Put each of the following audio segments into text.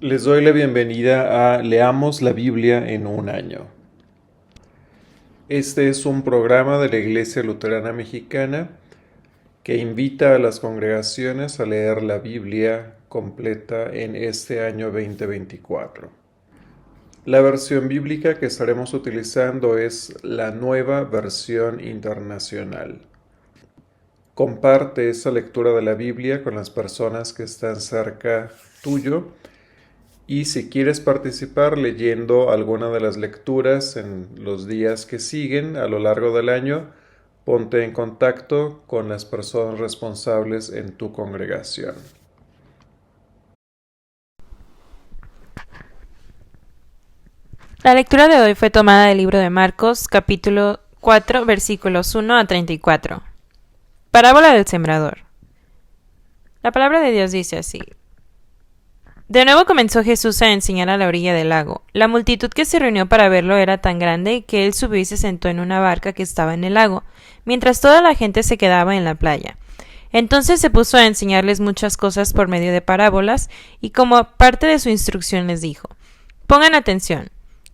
Les doy la bienvenida a Leamos la Biblia en un año. Este es un programa de la Iglesia Luterana Mexicana que invita a las congregaciones a leer la Biblia completa en este año 2024. La versión bíblica que estaremos utilizando es la Nueva Versión Internacional. Comparte esta lectura de la Biblia con las personas que están cerca tuyo. Y si quieres participar leyendo alguna de las lecturas en los días que siguen a lo largo del año, ponte en contacto con las personas responsables en tu congregación. La lectura de hoy fue tomada del libro de Marcos, capítulo 4, versículos 1 a 34. Parábola del sembrador. La palabra de Dios dice así. De nuevo comenzó Jesús a enseñar a la orilla del lago. La multitud que se reunió para verlo era tan grande que él subió y se sentó en una barca que estaba en el lago, mientras toda la gente se quedaba en la playa. Entonces se puso a enseñarles muchas cosas por medio de parábolas, y como parte de su instrucción les dijo: Pongan atención.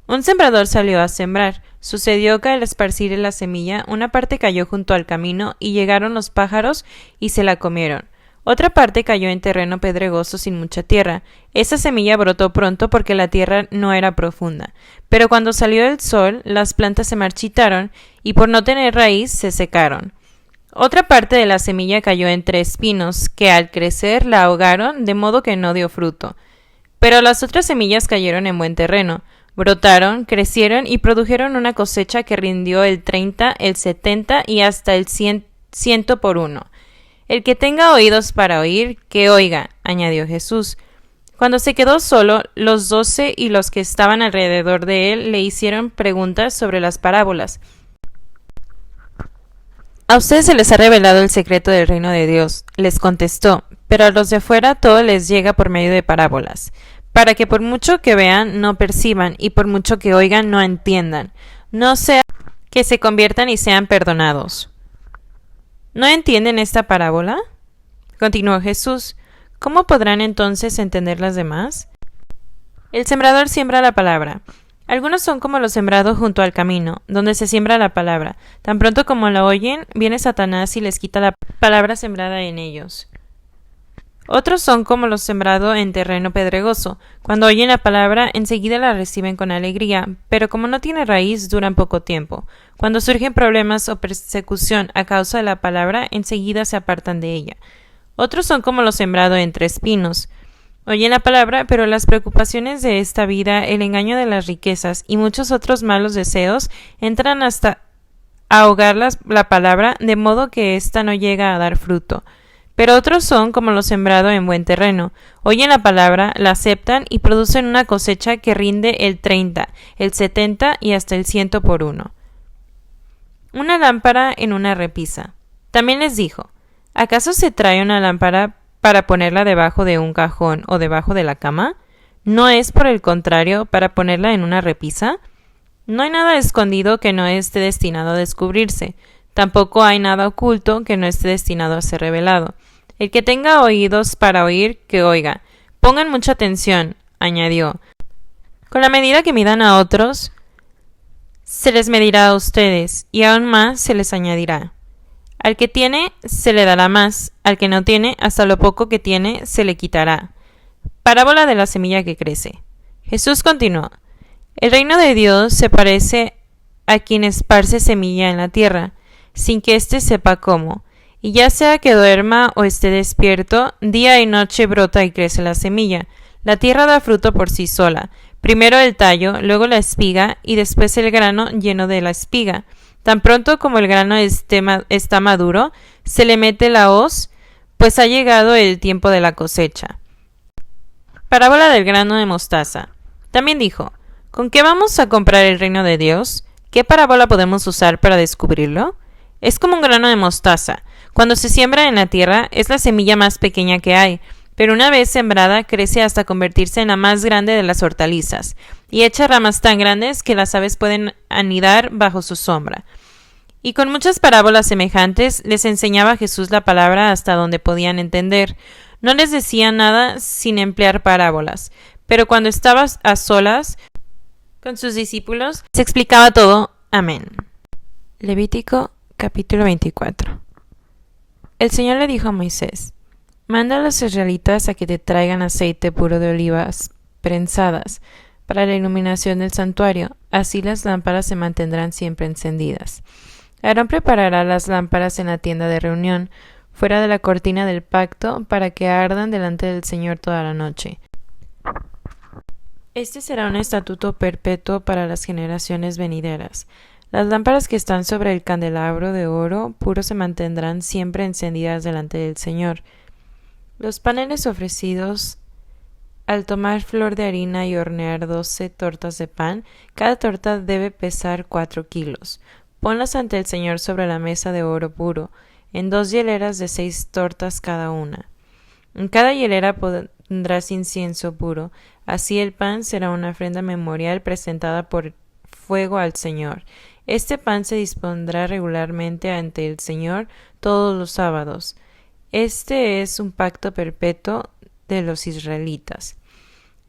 Un sembrador salió a sembrar. Sucedió que al esparcir la semilla, una parte cayó junto al camino, y llegaron los pájaros y se la comieron. Otra parte cayó en terreno pedregoso sin mucha tierra. Esa semilla brotó pronto porque la tierra no era profunda. Pero cuando salió el sol, las plantas se marchitaron y por no tener raíz se secaron. Otra parte de la semilla cayó entre espinos, que al crecer la ahogaron, de modo que no dio fruto. Pero las otras semillas cayeron en buen terreno. Brotaron, crecieron y produjeron una cosecha que rindió el 30, el 70 y hasta el 100 por uno. El que tenga oídos para oír, que oiga, añadió Jesús. Cuando se quedó solo, los 12 y los que estaban alrededor de él le hicieron preguntas sobre las parábolas. A ustedes se les ha revelado el secreto del reino de Dios, les contestó, pero a los de afuera todo les llega por medio de parábolas, para que por mucho que vean no perciban y por mucho que oigan no entiendan, no sea que se conviertan y sean perdonados. ¿No entienden esta parábola? Continuó Jesús. ¿Cómo podrán entonces entender las demás? El sembrador siembra la palabra. Algunos son como lo sembrado junto al camino, donde se siembra la palabra. Tan pronto como la oyen, viene Satanás y les quita la palabra sembrada en ellos. Otros son como lo sembrado en terreno pedregoso. Cuando oyen la palabra, enseguida la reciben con alegría, pero como no tiene raíz, duran poco tiempo. Cuando surgen problemas o persecución a causa de la palabra, enseguida se apartan de ella. Otros son como lo sembrado entre espinos. Oyen la palabra, pero las preocupaciones de esta vida, el engaño de las riquezas y muchos otros malos deseos entran hasta ahogar la palabra, de modo que ésta no llega a dar fruto. Pero otros son como lo sembrado en buen terreno. Oyen la palabra, la aceptan y producen una cosecha que rinde el 30, el 70 y hasta el 100 por uno. Una lámpara en una repisa. También les dijo: ¿acaso se trae una lámpara para ponerla debajo de un cajón o debajo de la cama? ¿No es, por el contrario, para ponerla en una repisa? No hay nada escondido que no esté destinado a descubrirse. Tampoco hay nada oculto que no esté destinado a ser revelado. El que tenga oídos para oír, que oiga. Pongan mucha atención, añadió. Con la medida que midan a otros, se les medirá a ustedes, y aún más se les añadirá. Al que tiene, se le dará más; al que no tiene, hasta lo poco que tiene, se le quitará. Parábola de la semilla que crece. Jesús continuó. El reino de Dios se parece a quien esparce semilla en la tierra, sin que éste sepa cómo, y ya sea que duerma o esté despierto, día y noche brota y crece la semilla. La tierra da fruto por sí sola, primero el tallo, luego la espiga, y después el grano lleno de la espiga. Tan pronto como el grano está maduro, se le mete la hoz, pues ha llegado el tiempo de la cosecha. Parábola del grano de mostaza. También dijo: ¿con qué vamos a comprar el reino de Dios? ¿Qué parábola podemos usar para descubrirlo? Es como un grano de mostaza. Cuando se siembra en la tierra, es la semilla más pequeña que hay, pero una vez sembrada crece hasta convertirse en la más grande de las hortalizas, y echa ramas tan grandes que las aves pueden anidar bajo su sombra. Y con muchas parábolas semejantes les enseñaba Jesús la palabra hasta donde podían entender. No les decía nada sin emplear parábolas, Pero cuando estaba a solas con sus discípulos, se explicaba todo. Amén. Levítico capítulo 24. El Señor le dijo a Moisés: manda a los israelitas a que te traigan aceite puro de olivas prensadas para la iluminación del santuario, así las lámparas se mantendrán siempre encendidas. Aarón preparará las lámparas en la tienda de reunión, fuera de la cortina del pacto, para que ardan delante del Señor toda la noche. Este será un estatuto perpetuo para las generaciones venideras. Las lámparas que están sobre el candelabro de oro puro se mantendrán siempre encendidas delante del Señor. Los paneles ofrecidos al tomar flor de harina y hornear 12 tortas de pan, cada torta debe pesar 4 kilos. Ponlas ante el Señor sobre la mesa de oro puro, en 2 hieleras de 6 tortas cada una. En cada hielera pondrás incienso puro. Así el pan será una ofrenda memorial presentada por fuego al Señor. Este pan se dispondrá regularmente ante el Señor todos los sábados. Este es un pacto perpetuo de los israelitas.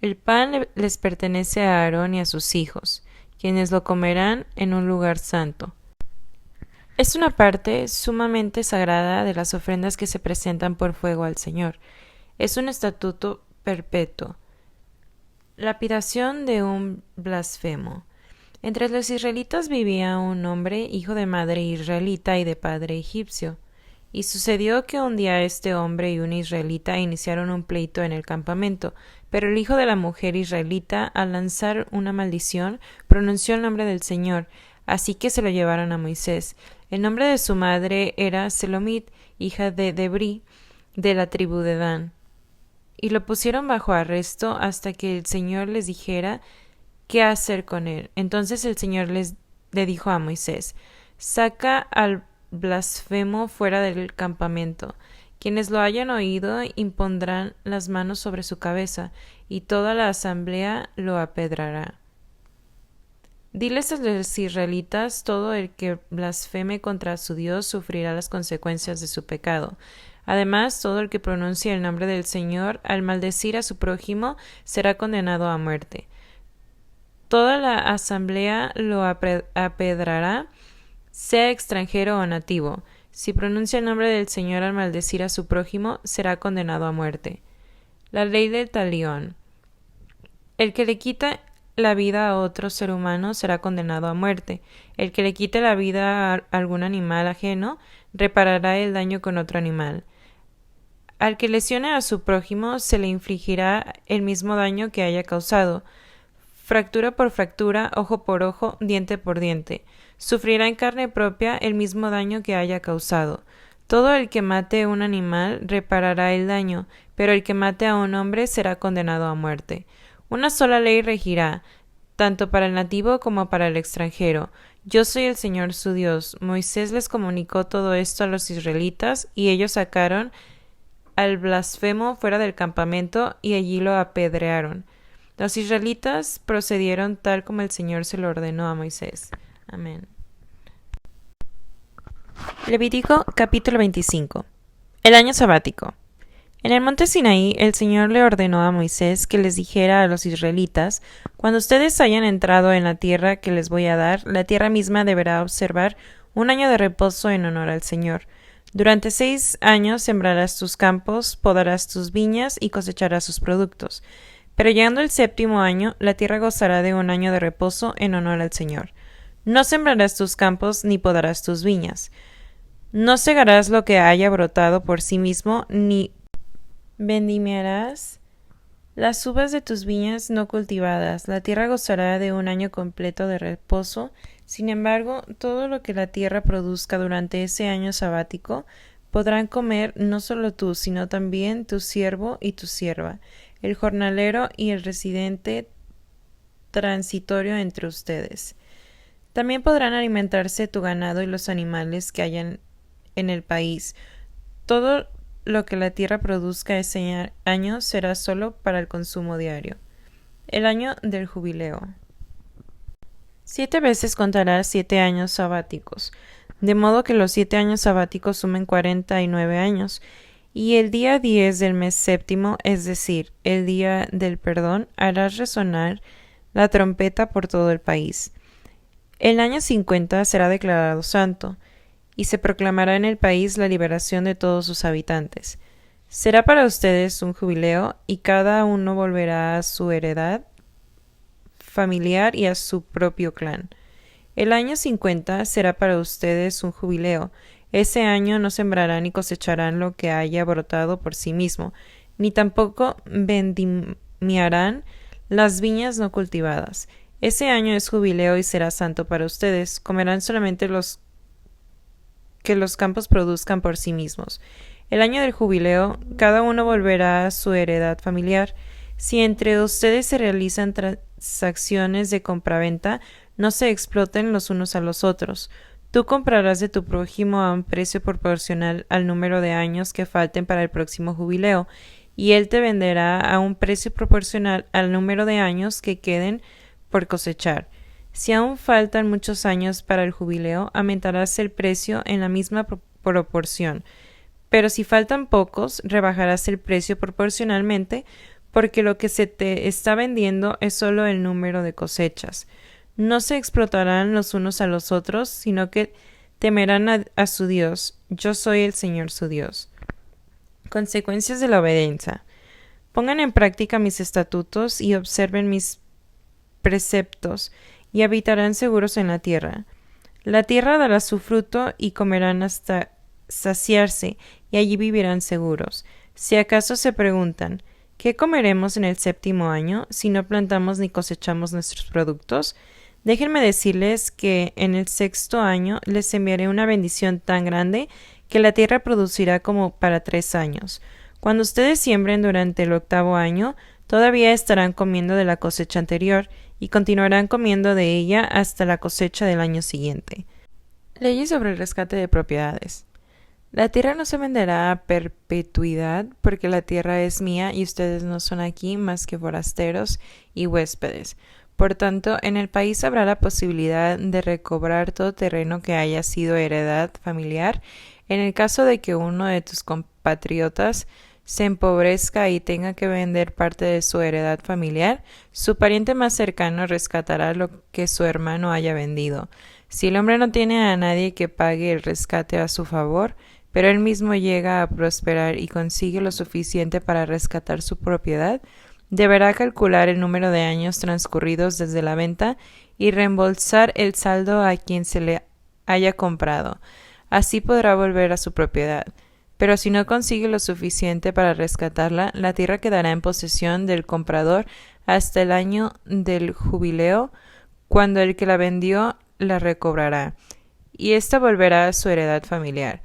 El pan les pertenece a Aarón y a sus hijos, quienes lo comerán en un lugar santo. Es una parte sumamente sagrada de las ofrendas que se presentan por fuego al Señor. Es un estatuto perpetuo. Lapidación de un blasfemo. Entre los israelitas vivía un hombre, hijo de madre israelita y de padre egipcio. Y sucedió que un día este hombre y un israelita iniciaron un pleito en el campamento, pero el hijo de la mujer israelita, al lanzar una maldición, pronunció el nombre del Señor, así que se lo llevaron a Moisés. El nombre de su madre era Selomit, hija de Debri, de la tribu de Dan. Y lo pusieron bajo arresto hasta que el Señor les dijera qué hacer con él. Entonces el Señor le dijo a Moisés: saca al blasfemo fuera del campamento. Quienes lo hayan oído impondrán las manos sobre su cabeza, y toda la asamblea lo apedrará. Diles a los israelitas: todo el que blasfeme contra su Dios sufrirá las consecuencias de su pecado. Además, todo el que pronuncie el nombre del Señor al maldecir a su prójimo será condenado a muerte. Toda la asamblea lo apedrará, sea extranjero o nativo. Si pronuncia el nombre del Señor al maldecir a su prójimo, será condenado a muerte. La ley del talión. El que le quita la vida a otro ser humano será condenado a muerte. El que le quite la vida a algún animal ajeno reparará el daño con otro animal. Al que lesione a su prójimo se le infligirá el mismo daño que haya causado. Fractura por fractura, ojo por ojo, diente por diente. Sufrirá en carne propia el mismo daño que haya causado. Todo el que mate un animal reparará el daño, pero el que mate a un hombre será condenado a muerte. Una sola ley regirá, tanto para el nativo como para el extranjero. Yo soy el Señor su Dios. Moisés les comunicó todo esto a los israelitas, y ellos sacaron al blasfemo fuera del campamento y allí lo apedrearon. Los israelitas procedieron tal como el Señor se lo ordenó a Moisés. Amén. Levítico capítulo 25. El año sabático. En el monte Sinaí el Señor le ordenó a Moisés que les dijera a los israelitas: cuando ustedes hayan entrado en la tierra que les voy a dar, la tierra misma deberá observar un año de reposo en honor al Señor. Durante 6 años sembrarás tus campos, podarás tus viñas y cosecharás sus productos. Pero llegando el 7º año, la tierra gozará de un año de reposo en honor al Señor. No sembrarás tus campos ni podarás tus viñas. No segarás lo que haya brotado por sí mismo, ni vendimiarás las uvas de tus viñas no cultivadas. La tierra gozará de un año completo de reposo. Sin embargo, todo lo que la tierra produzca durante ese año sabático podrán comer no solo tú, sino también tu siervo y tu sierva, el jornalero y el residente transitorio entre ustedes. También podrán alimentarse tu ganado y los animales que hayan en el país. Todo lo que la tierra produzca ese año será solo para el consumo diario. El año del jubileo. 7 veces contarás 7 años sabáticos, de modo que los 7 años sabáticos sumen 49 años, Y el día 10 del mes séptimo, es decir, el día del perdón, harás resonar la trompeta por todo el país. El año 50 será declarado santo, y se proclamará en el país la liberación de todos sus habitantes. Será para ustedes un jubileo, y cada uno volverá a su heredad familiar y a su propio clan. El año 50 será para ustedes un jubileo. Ese año no sembrarán ni cosecharán lo que haya brotado por sí mismo, ni tampoco vendimiarán las viñas no cultivadas. Ese año es jubileo y será santo para ustedes. Comerán solamente que los campos produzcan por sí mismos. El año del jubileo, cada uno volverá a su heredad familiar. Si entre ustedes se realizan transacciones de compraventa, no se exploten los unos a los otros. Tú comprarás de tu prójimo a un precio proporcional al número de años que falten para el próximo jubileo, y él te venderá a un precio proporcional al número de años que queden por cosechar. Si aún faltan muchos años para el jubileo, aumentarás el precio en la misma proporción. Pero si faltan pocos, rebajarás el precio proporcionalmente, porque lo que se te está vendiendo es solo el número de cosechas. No se explotarán los unos a los otros, sino que temerán a su Dios. Yo soy el Señor su Dios. Consecuencias de la obediencia. Pongan en práctica mis estatutos y observen mis preceptos, y habitarán seguros en la tierra. La tierra dará su fruto, y comerán hasta saciarse, y allí vivirán seguros. Si acaso se preguntan, ¿qué comeremos en el séptimo año si no plantamos ni cosechamos nuestros productos? Déjenme decirles que en el sexto año les enviaré una bendición tan grande que la tierra producirá como para 3 años. Cuando ustedes siembren durante el octavo año, todavía estarán comiendo de la cosecha anterior y continuarán comiendo de ella hasta la cosecha del año siguiente. Leyes sobre el rescate de propiedades. La tierra no se venderá a perpetuidad, porque la tierra es mía y ustedes no son aquí más que forasteros y huéspedes. Por tanto, en el país habrá la posibilidad de recobrar todo terreno que haya sido heredad familiar. En el caso de que uno de tus compatriotas se empobrezca y tenga que vender parte de su heredad familiar, su pariente más cercano rescatará lo que su hermano haya vendido. Si el hombre no tiene a nadie que pague el rescate a su favor, pero él mismo llega a prosperar y consigue lo suficiente para rescatar su propiedad, deberá calcular el número de años transcurridos desde la venta y reembolsar el saldo a quien se le haya comprado. Así podrá volver a su propiedad. Pero si no consigue lo suficiente para rescatarla, la tierra quedará en posesión del comprador hasta el año del jubileo, cuando el que la vendió la recobrará, y ésta volverá a su heredad familiar.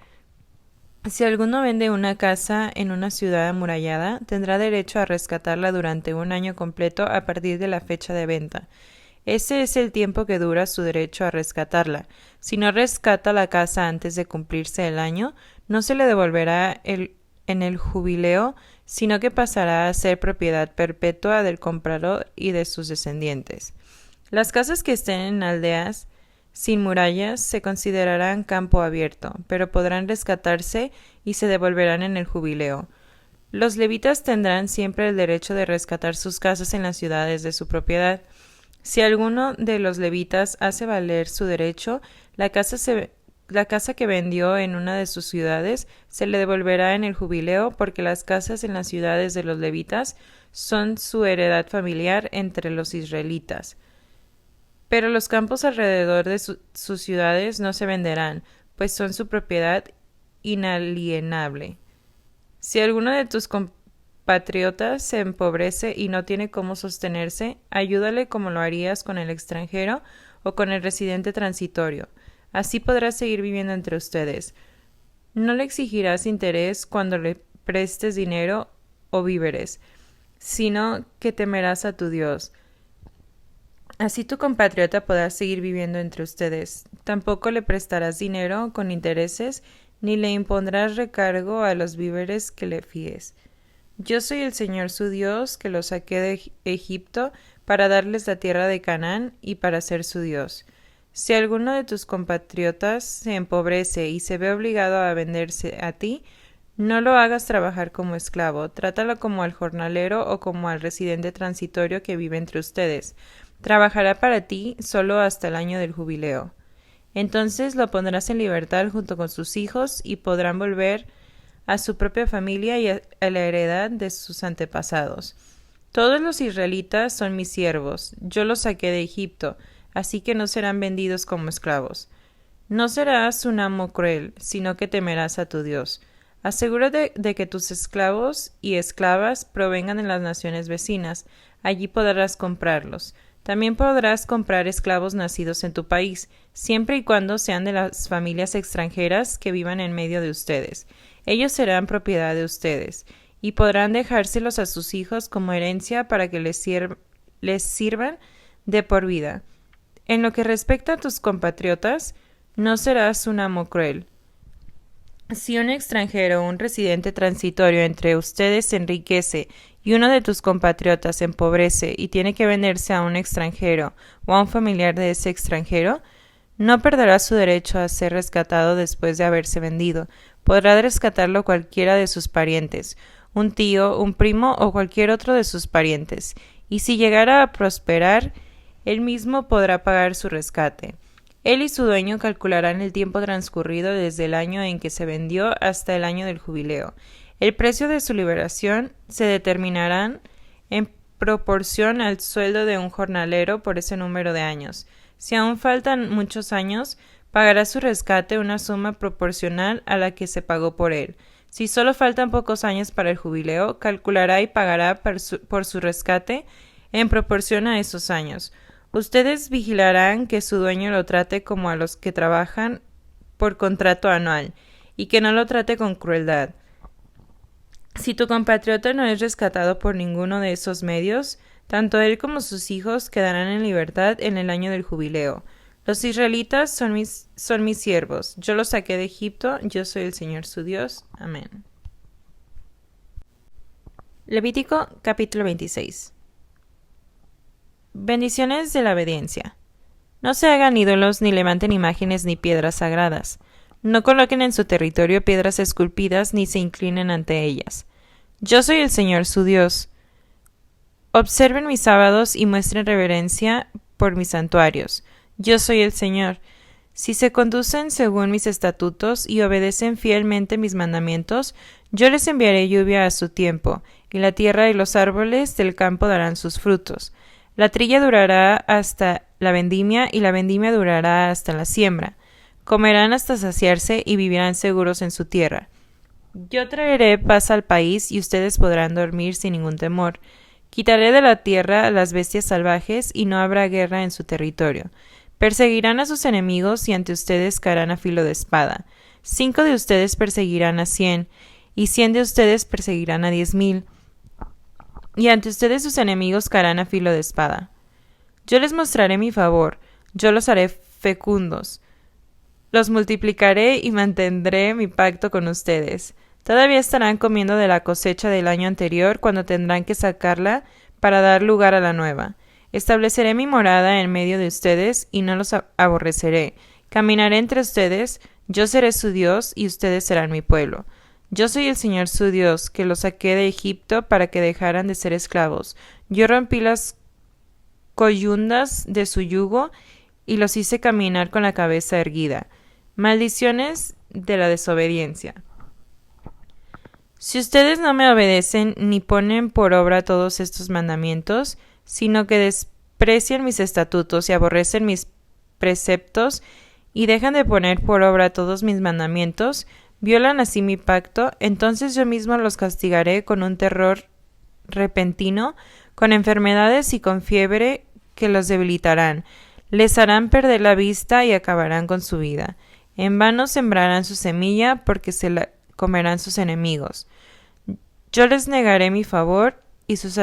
Si alguno vende una casa en una ciudad amurallada, tendrá derecho a rescatarla durante un año completo a partir de la fecha de venta. Ese es el tiempo que dura su derecho a rescatarla. Si no rescata la casa antes de cumplirse el año, no se le devolverá en el jubileo, sino que pasará a ser propiedad perpetua del comprador y de sus descendientes. Las casas que estén en aldeas sin murallas se considerarán campo abierto, pero podrán rescatarse y se devolverán en el jubileo. Los levitas tendrán siempre el derecho de rescatar sus casas en las ciudades de su propiedad. Si alguno de los levitas hace valer su derecho, la casa que vendió en una de sus ciudades se le devolverá en el jubileo, porque las casas en las ciudades de los levitas son su heredad familiar entre los israelitas. Pero los campos alrededor de sus ciudades no se venderán, pues son su propiedad inalienable. Si alguno de tus compatriotas se empobrece y no tiene cómo sostenerse, ayúdale como lo harías con el extranjero o con el residente transitorio. Así podrá seguir viviendo entre ustedes. No le exigirás interés cuando le prestes dinero o víveres, sino que temerás a tu Dios. Así tu compatriota podrá seguir viviendo entre ustedes. Tampoco le prestarás dinero con intereses, ni le impondrás recargo a los víveres que le fíes. Yo soy el Señor su Dios, que los saqué de Egipto para darles la tierra de Canaán y para ser su Dios. Si alguno de tus compatriotas se empobrece y se ve obligado a venderse a ti, No lo hagas trabajar como esclavo, trátalo como al jornalero o como al residente transitorio que vive entre ustedes. Trabajará para ti solo hasta el año del jubileo. Entonces lo pondrás en libertad junto con sus hijos y podrán volver a su propia familia y a la heredad de sus antepasados. Todos los israelitas son mis siervos, yo los saqué de Egipto, así que no serán vendidos como esclavos. No serás un amo cruel, sino que temerás a tu Dios. Asegúrate de que tus esclavos y esclavas provengan de las naciones vecinas, allí podrás comprarlos. También podrás comprar esclavos nacidos en tu país, siempre y cuando sean de las familias extranjeras que vivan en medio de ustedes. Ellos serán propiedad de ustedes, y podrán dejárselos a sus hijos como herencia para que les sirvan de por vida. En lo que respecta a tus compatriotas, no serás un amo cruel. Si un extranjero o un residente transitorio entre ustedes se enriquece y uno de tus compatriotas se empobrece y tiene que venderse a un extranjero o a un familiar de ese extranjero, no perderá su derecho a ser rescatado después de haberse vendido. Podrá rescatarlo cualquiera de sus parientes, un tío, un primo o cualquier otro de sus parientes, y si llegara a prosperar, él mismo podrá pagar su rescate. Él y su dueño calcularán el tiempo transcurrido desde el año en que se vendió hasta el año del jubileo. El precio de su liberación se determinará en proporción al sueldo de un jornalero por ese número de años. Si aún faltan muchos años, pagará su rescate una suma proporcional a la que se pagó por él. Si solo faltan pocos años para el jubileo, calculará y pagará por su rescate en proporción a esos años. Ustedes vigilarán que su dueño lo trate como a los que trabajan por contrato anual, y que no lo trate con crueldad. Si tu compatriota no es rescatado por ninguno de esos medios, tanto él como sus hijos quedarán en libertad en el año del jubileo. Los israelitas son mis siervos, yo los saqué de Egipto, yo soy el Señor su Dios. Amén. Levítico capítulo 26. Bendiciones de la obediencia. No se hagan ídolos ni levanten imágenes ni piedras sagradas. No coloquen en su territorio piedras esculpidas ni se inclinen ante ellas. Yo soy el Señor su Dios. Observen mis sábados y muestren reverencia por mis santuarios. Yo soy el Señor. Si se conducen según mis estatutos y obedecen fielmente mis mandamientos, yo les enviaré lluvia a su tiempo, y la tierra y los árboles del campo darán sus frutos. La trilla durará hasta la vendimia y la vendimia durará hasta la siembra. Comerán hasta saciarse y vivirán seguros en su tierra. Yo traeré paz al país y ustedes podrán dormir sin ningún temor. Quitaré de la tierra a las bestias salvajes y no habrá guerra en su territorio. Perseguirán a sus enemigos y ante ustedes caerán a filo de espada. 5 de ustedes perseguirán a 100 y 100 de ustedes perseguirán a 10,000. Y ante ustedes sus enemigos caerán a filo de espada. Yo les mostraré mi favor, yo los haré fecundos, los multiplicaré y mantendré mi pacto con ustedes. Todavía estarán comiendo de la cosecha del año anterior cuando tendrán que sacarla para dar lugar a la nueva. Estableceré mi morada en medio de ustedes y no los aborreceré. Caminaré entre ustedes, yo seré su Dios y ustedes serán mi pueblo. Yo soy el Señor su Dios, que los saqué de Egipto para que dejaran de ser esclavos. Yo rompí las coyundas de su yugo y los hice caminar con la cabeza erguida. Maldiciones de la desobediencia. Si ustedes no me obedecen ni ponen por obra todos estos mandamientos, sino que desprecian mis estatutos y aborrecen mis preceptos y dejan de poner por obra todos mis mandamientos, violan así mi pacto, entonces yo mismo los castigaré con un terror repentino, con enfermedades y con fiebre que los debilitarán. Les harán perder la vista y acabarán con su vida. En vano sembrarán su semilla, porque se la comerán sus enemigos. Yo les negaré mi favor, y sus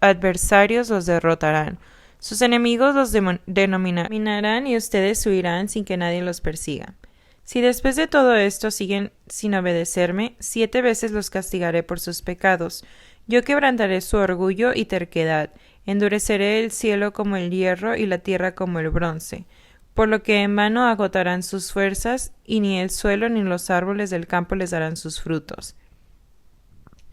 adversarios los derrotarán. Sus enemigos los denominarán y ustedes huirán sin que nadie los persiga. Si después de todo esto siguen sin obedecerme, 7 veces los castigaré por sus pecados. Yo quebrantaré su orgullo y terquedad, endureceré el cielo como el hierro y la tierra como el bronce, por lo que en vano agotarán sus fuerzas, y ni el suelo ni los árboles del campo les darán sus frutos.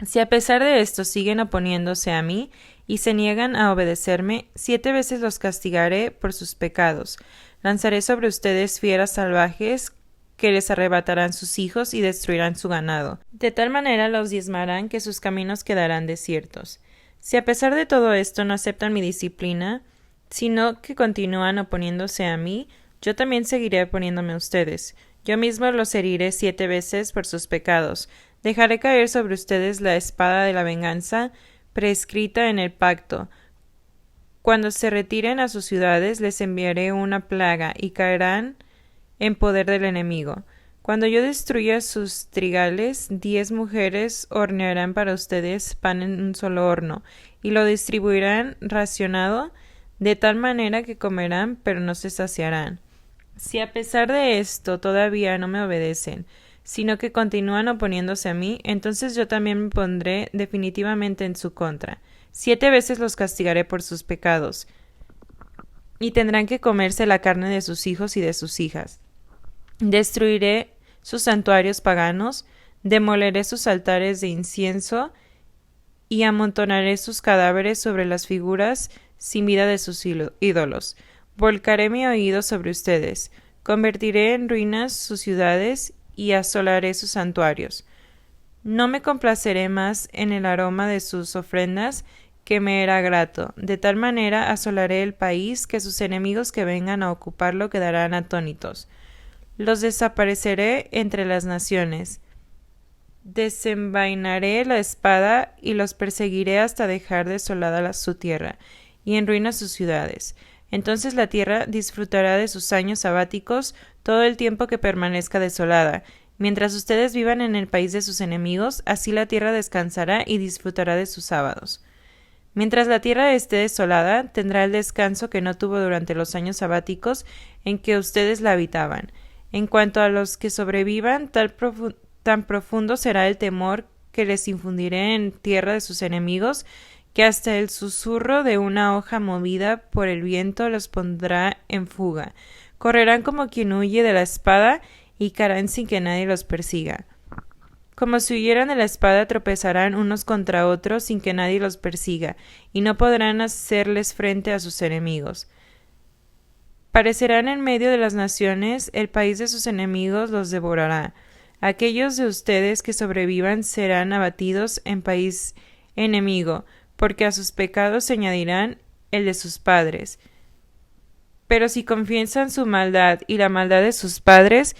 Si a pesar de esto siguen oponiéndose a mí y se niegan a obedecerme, 7 veces los castigaré por sus pecados. Lanzaré sobre ustedes fieras salvajes que les arrebatarán sus hijos y destruirán su ganado. De tal manera los diezmarán que sus caminos quedarán desiertos. Si a pesar de todo esto no aceptan mi disciplina, sino que continúan oponiéndose a mí, yo también seguiré oponiéndome a ustedes. Yo mismo los heriré 7 veces por sus pecados. Dejaré caer sobre ustedes la espada de la venganza prescrita en el pacto. Cuando se retiren a sus ciudades les enviaré una plaga y caerán en poder del enemigo. Cuando yo destruya sus trigales, 10 mujeres hornearán para ustedes pan en un solo horno, y lo distribuirán racionado, de tal manera que comerán, pero no se saciarán. Si a pesar de esto todavía no me obedecen, sino que continúan oponiéndose a mí, entonces yo también me pondré definitivamente en su contra. 7 veces los castigaré por sus pecados, y tendrán que comerse la carne de sus hijos y de sus hijas. Destruiré sus santuarios paganos, demoleré sus altares de incienso, y amontonaré sus cadáveres sobre las figuras sin vida de sus ídolos. Volcaré mi oído sobre ustedes, convertiré en ruinas sus ciudades y asolaré sus santuarios. No me complaceré más en el aroma de sus ofrendas que me era grato. De tal manera asolaré el país que sus enemigos que vengan a ocuparlo quedarán atónitos. Los desapareceré entre las naciones. Desenvainaré la espada y los perseguiré hasta dejar desolada su tierra y en ruinas sus ciudades. Entonces la tierra disfrutará de sus años sabáticos todo el tiempo que permanezca desolada. Mientras ustedes vivan en el país de sus enemigos, así la tierra descansará y disfrutará de sus sábados. Mientras la tierra esté desolada, tendrá el descanso que no tuvo durante los años sabáticos en que ustedes la habitaban. En cuanto a los que sobrevivan, tan profundo será el temor que les infundiré en tierra de sus enemigos, que hasta el susurro de una hoja movida por el viento los pondrá en fuga. Correrán como quien huye de la espada y caerán sin que nadie los persiga. Como si huyeran de la espada, tropezarán unos contra otros sin que nadie los persiga, y no podrán hacerles frente a sus enemigos. Parecerán en medio de las naciones, el país de sus enemigos los devorará. Aquellos de ustedes que sobrevivan serán abatidos en país enemigo, porque a sus pecados se añadirán el de sus padres. Pero si confiesan su maldad y la maldad de sus padres,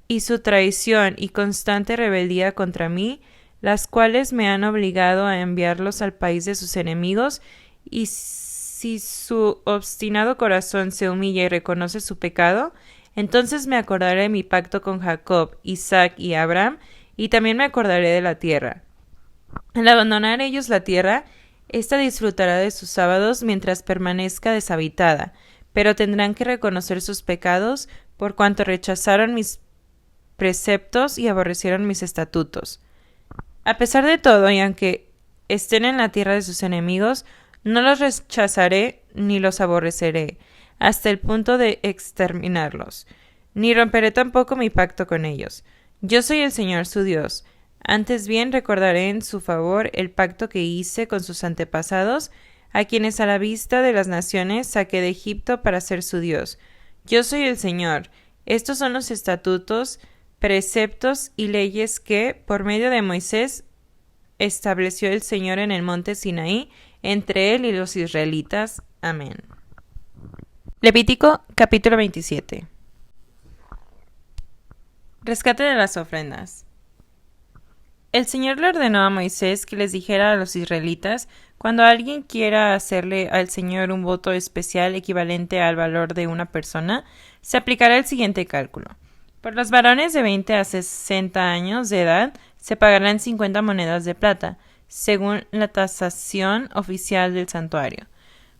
y su traición y constante rebeldía contra mí, las cuales me han obligado a enviarlos al país de sus enemigos, y si su obstinado corazón se humilla y reconoce su pecado, entonces me acordaré de mi pacto con Jacob, Isaac y Abraham, y también me acordaré de la tierra. Al abandonar ellos la tierra, ésta disfrutará de sus sábados mientras permanezca deshabitada, pero tendrán que reconocer sus pecados por cuanto rechazaron mis preceptos y aborrecieron mis estatutos. A pesar de todo, y aunque estén en la tierra de sus enemigos, no los rechazaré ni los aborreceré, hasta el punto de exterminarlos, ni romperé tampoco mi pacto con ellos. Yo soy el Señor su Dios. Antes bien recordaré en su favor el pacto que hice con sus antepasados, a quienes a la vista de las naciones saqué de Egipto para ser su Dios. Yo soy el Señor. Estos son los estatutos, preceptos y leyes que, por medio de Moisés, estableció el Señor en el monte Sinaí, entre él y los israelitas. Amén. Levítico capítulo 27. Rescate de las ofrendas. El Señor le ordenó a Moisés que les dijera a los israelitas: cuando alguien quiera hacerle al Señor un voto especial equivalente al valor de una persona, se aplicará el siguiente cálculo. Por los varones de 20 a 60 años de edad se pagarán 50 monedas de plata, según la tasación oficial del santuario.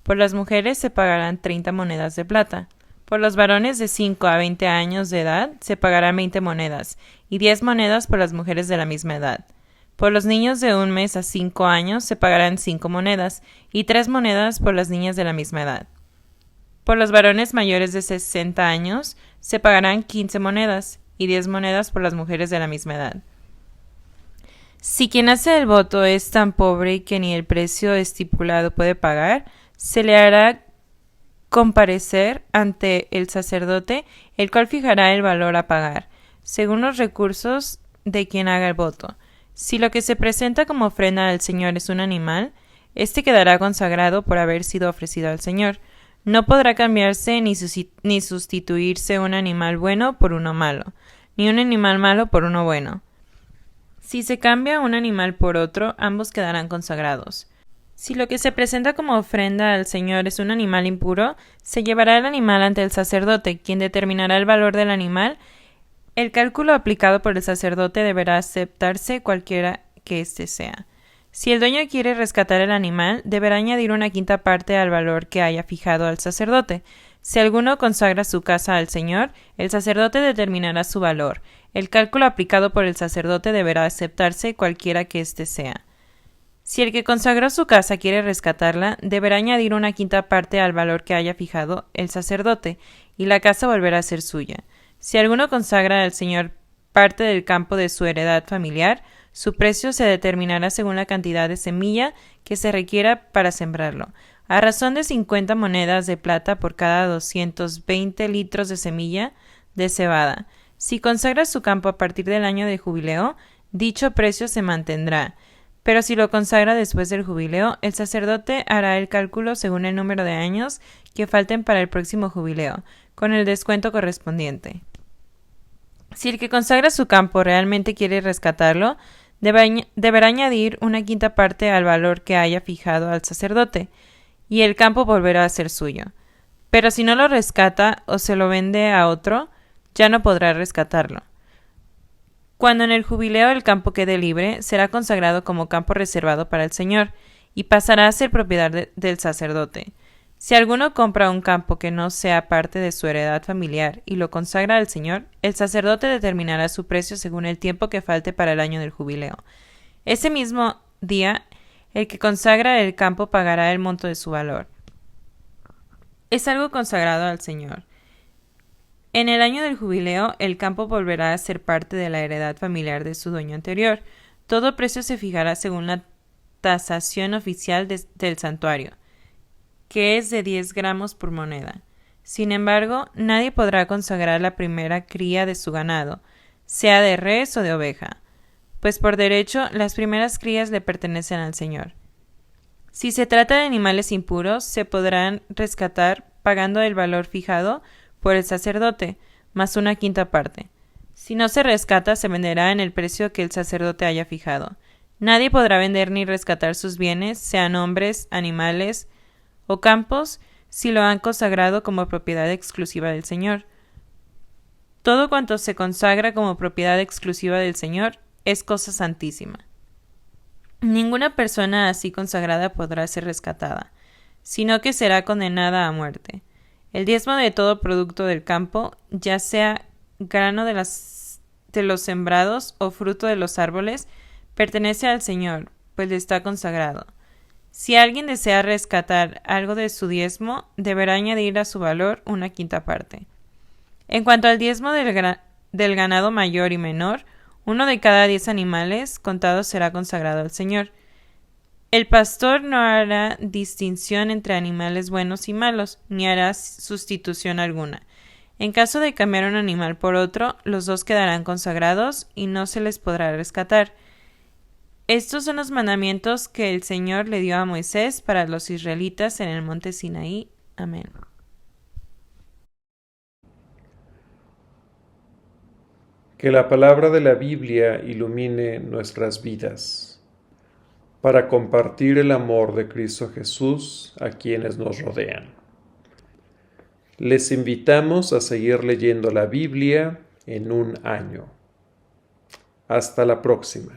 Por las mujeres se pagarán 30 monedas de plata. Por los varones de 5 a 20 años de edad se pagarán 20 monedas, y 10 monedas por las mujeres de la misma edad. Por los niños de 1 mes a 5 años se pagarán 5 monedas, y 3 monedas por las niñas de la misma edad. Por los varones mayores de 60 años se pagarán 15 monedas, y 10 monedas por las mujeres de la misma edad. Si quien hace el voto es tan pobre que ni el precio estipulado puede pagar, se le hará comparecer ante el sacerdote, el cual fijará el valor a pagar, según los recursos de quien haga el voto. Si lo que se presenta como ofrenda al Señor es un animal, éste quedará consagrado por haber sido ofrecido al Señor. No podrá cambiarse ni sustituirse un animal bueno por uno malo, ni un animal malo por uno bueno. Si se cambia un animal por otro, ambos quedarán consagrados. Si lo que se presenta como ofrenda al Señor es un animal impuro, se llevará el animal ante el sacerdote, quien determinará el valor del animal. El cálculo aplicado por el sacerdote deberá aceptarse cualquiera que éste sea. Si el dueño quiere rescatar el animal, deberá añadir una quinta parte al valor que haya fijado al sacerdote. Si alguno consagra su casa al Señor, el sacerdote determinará su valor. El cálculo aplicado por el sacerdote deberá aceptarse cualquiera que éste sea. Si el que consagró su casa quiere rescatarla, deberá añadir una quinta parte al valor que haya fijado el sacerdote, y la casa volverá a ser suya. Si alguno consagra al Señor parte del campo de su heredad familiar, su precio se determinará según la cantidad de semilla que se requiera para sembrarlo, a razón de 50 monedas de plata por cada 220 litros de semilla de cebada. Si consagra su campo a partir del año de jubileo, dicho precio se mantendrá. Pero si lo consagra después del jubileo, el sacerdote hará el cálculo según el número de años que falten para el próximo jubileo, con el descuento correspondiente. Si el que consagra su campo realmente quiere rescatarlo, deberá añadir una quinta parte al valor que haya fijado al sacerdote, y el campo volverá a ser suyo. Pero si no lo rescata o se lo vende a otro, ya no podrá rescatarlo. Cuando en el jubileo el campo quede libre, será consagrado como campo reservado para el Señor, y pasará a ser propiedad del sacerdote. Si alguno compra un campo que no sea parte de su heredad familiar y lo consagra al Señor, el sacerdote determinará su precio según el tiempo que falte para el año del jubileo. Ese mismo día, el que consagra el campo pagará el monto de su valor. Es algo consagrado al Señor. En el año del jubileo, el campo volverá a ser parte de la heredad familiar de su dueño anterior. Todo precio se fijará según la tasación oficial del santuario, que es de 10 gramos por moneda. Sin embargo, nadie podrá consagrar la primera cría de su ganado, sea de res o de oveja, pues por derecho las primeras crías le pertenecen al Señor. Si se trata de animales impuros, se podrán rescatar pagando el valor fijado por el sacerdote, más una quinta parte. Si no se rescata, se venderá en el precio que el sacerdote haya fijado. Nadie podrá vender ni rescatar sus bienes, sean hombres, animales o campos, si lo han consagrado como propiedad exclusiva del Señor. Todo cuanto se consagra como propiedad exclusiva del Señor es cosa santísima. Ninguna persona así consagrada podrá ser rescatada, sino que será condenada a muerte. El diezmo de todo producto del campo, ya sea grano de los sembrados o fruto de los árboles, pertenece al Señor, pues le está consagrado. Si alguien desea rescatar algo de su diezmo, deberá añadir a su valor una quinta parte. En cuanto al diezmo del ganado mayor y menor, 1 de cada 10 animales contados será consagrado al Señor. El pastor no hará distinción entre animales buenos y malos, ni hará sustitución alguna. En caso de cambiar un animal por otro, los dos quedarán consagrados y no se les podrá rescatar. Estos son los mandamientos que el Señor le dio a Moisés para los israelitas en el monte Sinaí. Amén. Que la palabra de la Biblia ilumine nuestras vidas, para compartir el amor de Cristo Jesús a quienes nos rodean. Les invitamos a seguir leyendo la Biblia en un año. Hasta la próxima.